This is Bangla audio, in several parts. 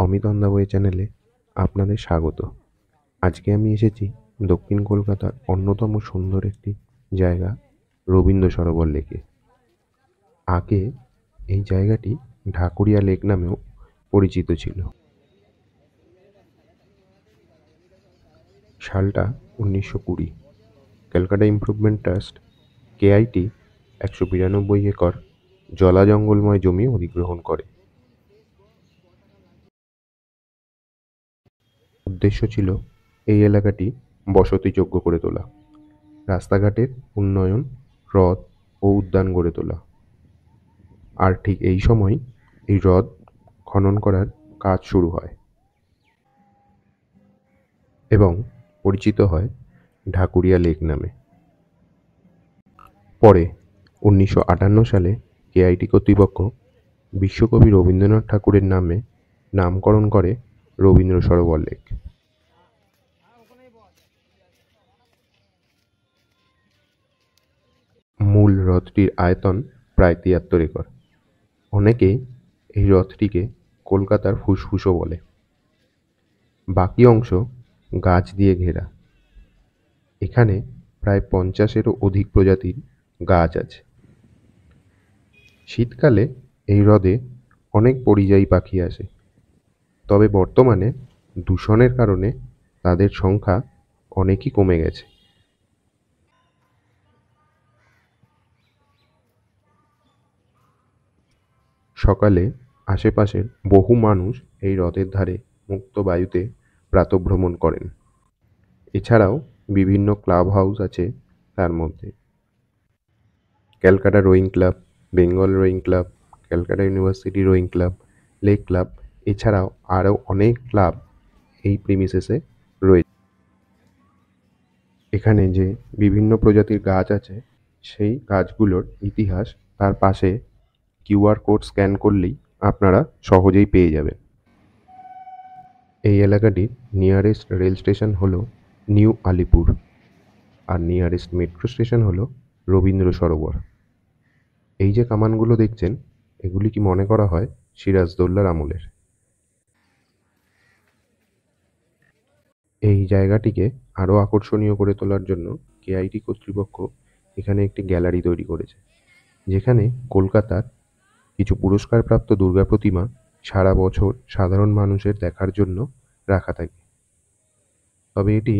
অমিত অন্দাবয়ে চ্যানেলে আপনাদের স্বাগত। আজকে আমি এসেছি দক্ষিণ কলকাতার অন্যতম সুন্দর একটি জায়গা রবীন্দ্র সরোবর লেকে। আগে এই জায়গাটি ঢাকুরিয়া লেক নামেও পরিচিত ছিল। সালটা 1920। Calcutta improvement trust KIT 192 acre জলা জঙ্গলময় জমি অধিগ্রহণ করে। উদ্দেশ্য ছিল এই এলাকাটি বসতিযোগ্য করে তোলা, রাস্তাঘাটের উন্নয়ন, হ্রদ ও উদ্যান গড়ে তোলা। আর ঠিক এই সময় এই হ্রদ খনন করার কাজ শুরু হয় এবং পরিচিত হয় ঢাকুরিয়া লেক নামে। পরে 1958 সালে কেআইটি কর্তৃপক্ষ বিশ্বকবি রবীন্দ্রনাথ ঠাকুরের নামে নামকরণ করে রবীন্দ্র সরোবর লেক। মূল হ্রদটির আয়তন প্রায় 73 একর। অনেকেই এই হ্রদটিকে কলকাতার ফুসফুসও বলে। বাকি অংশ গাছ দিয়ে ঘেরা। এখানে প্রায় 50-এরও অধিক প্রজাতির গাছ আছে। শীতকালে এই হ্রদে অনেক পরিযায়ী পাখি আসে, তবে বর্তমানে দূষণের কারণে তাদের সংখ্যা অনেকই কমে গেছে। সকালে আশেপাশের বহু মানুষ এই হ্রদের ধারে মুক্ত বায়ুতে প্রাতঃভ্রমণ করেন। এছাড়াও বিভিন্ন ক্লাব হাউস আছে, তার মধ্যে Calcutta rowing club, Bengal rowing club, Calcutta university rowing club, lake club, এছাড়াও আরও অনেক ক্লাব এই প্রিমিসেসে রয়েছে। এখানে যে বিভিন্ন প্রজাতির গাছ আছে, সেই গাছগুলোর ইতিহাস তার পাশে কিউআর কোড স্ক্যান করলেই আপনারা সহজেই পেয়ে যাবেন। এই এলাকাটির নিয়ারেস্ট রেল স্টেশন হলো নিউ আলিপুর, আর নিয়ারেস্ট মেট্রো স্টেশন হলো রবীন্দ্র সরোবর। এই যে কামানগুলো দেখছেন, এগুলি কি মনে করা হয় সিরাজদৌল্লার আমলের। এই জায়গাটিকে আরও আকর্ষণীয় করে তোলার জন্য কেআইটি কর্তৃপক্ষ এখানে একটি গ্যালারি তৈরি করেছে, যেখানে কলকাতার কিছু পুরস্কারপ্রাপ্ত দুর্গা প্রতিমা সারা বছর সাধারণ মানুষের দেখার জন্য রাখা থাকে। তবে এটি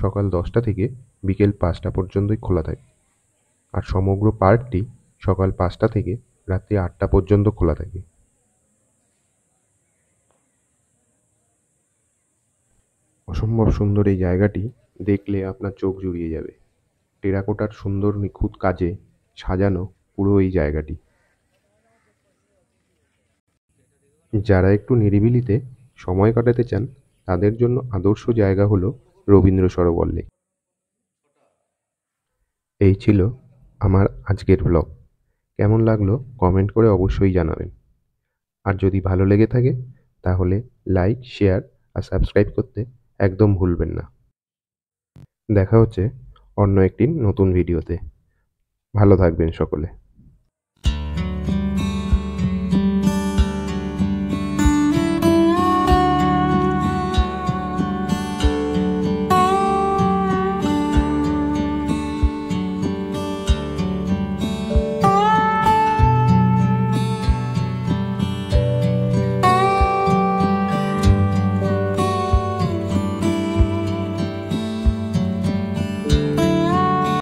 সকাল 10টা থেকে বিকেল 5টা পর্যন্তই খোলা থাকে, আর সমগ্র পার্কটি সকাল 5টা থেকে রাত্রি 8টা পর্যন্ত খোলা থাকে। অসম্ভব সুন্দর এই জায়গাটি দেখলে আপনার চোখ জুড়িয়ে যাবে। টেরাকোটার সুন্দর নিখুঁত কাজে সাজানো পুরো এই জায়গাটি। যারা একটু নিরিবিলিতে সময় কাটাতে চান, তাদের জন্য আদর্শ জায়গা হলো রবীন্দ্র সরোবর লেক। এই ছিল আমার আজকের ব্লগ। কেমন লাগলো কমেন্ট করে অবশ্যই জানাবেন। আর যদি ভালো লেগে থাকে তাহলে লাইক, শেয়ার আর সাবস্ক্রাইব করতে একদম ভুলবেন না। দেখা হচ্ছে অন্য একটি নতুন ভিডিওতে। ভালো থাকবেন সকলে।